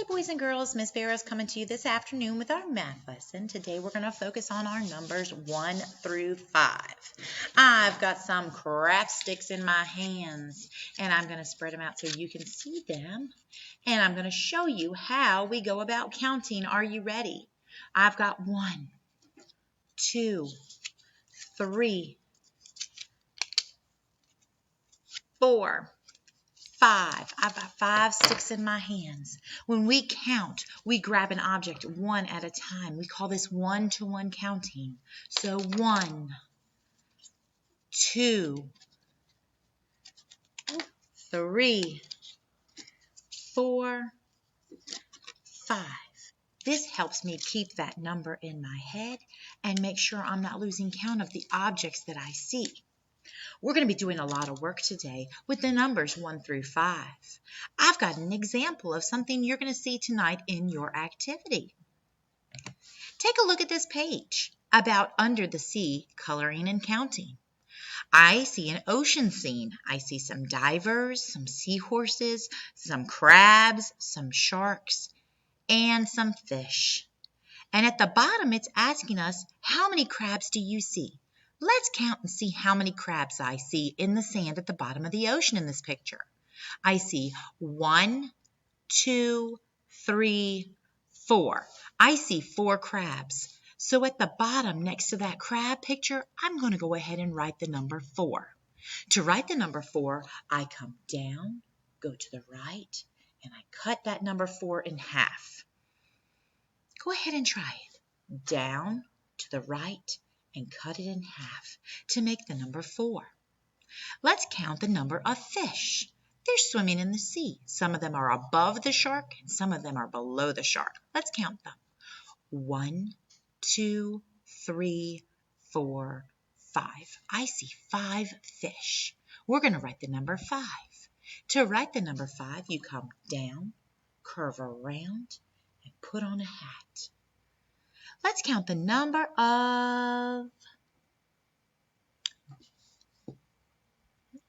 boys and girls, Miss Vera's coming to you this afternoon with our math lesson. Today we're going to focus on our numbers 1 through 5. I've got some craft sticks in my hands and I'm going to spread them out so you can see them. And I'm going to show you how we go about counting. Are you ready? I've got 1, 2, 3, 4, 5. I've got 5 sticks in my hands. When we count, we grab an object one at a time. We call this one-to-one counting. So 1, 2, 3, 4, 5. This helps me keep that number in my head and make sure I'm not losing count of the objects that I see. We're going to be doing a lot of work today with the numbers 1 through 5. I've got an example of something you're going to see tonight in your activity. Take a look at this page about under the sea, coloring and counting. I see an ocean scene. I see some divers, some seahorses, some crabs, some sharks, and some fish. And at the bottom, it's asking us, how many crabs do you see? Let's count and see how many crabs I see in the sand at the bottom of the ocean in this picture. I see 1, 2, 3, 4. I see 4 crabs. So at the bottom next to that crab picture, I'm going to go ahead and write the number 4. To write the number 4, I come down, go to the right, and I cut that number 4 in half. Go ahead and try it. Down, to the right, and cut it in half to make the number 4. Let's count the number of fish. They're swimming in the sea. Some of them are above the shark and some of them are below the shark. Let's count them. 1, 2, 3, 4, 5. I see 5 fish. We're going to write the number 5. To write the number 5, you come down, curve around, and put on a hat. Let's count the number of,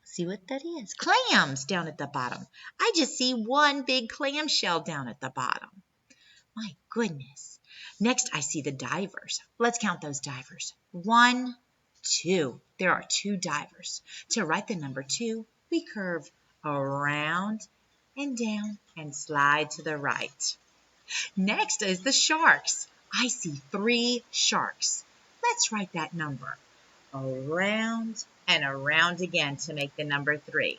see what that is, clams down at the bottom. I just see 1 big clam shell down at the bottom. My goodness. Next, I see the divers. Let's count those divers. 1, 2. There are 2 divers. To write the number 2, we curve around and down and slide to the right. Next is the sharks. I see 3 sharks. Let's write that number. Around and around again to make the number 3.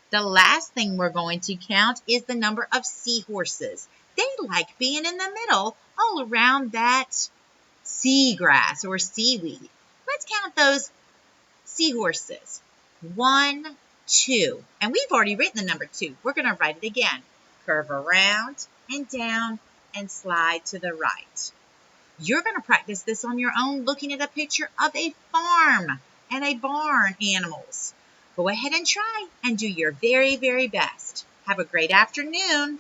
The last thing we're going to count is the number of seahorses. They like being in the middle all around that seagrass or seaweed. Let's count those seahorses. 1, 2. And we've already written the number 2. We're going to write it again. Curve around and down and slide to the right. You're going to practice this on your own looking at a picture of a farm and a barn animals. Go ahead and try and do your very, very best. Have a great afternoon.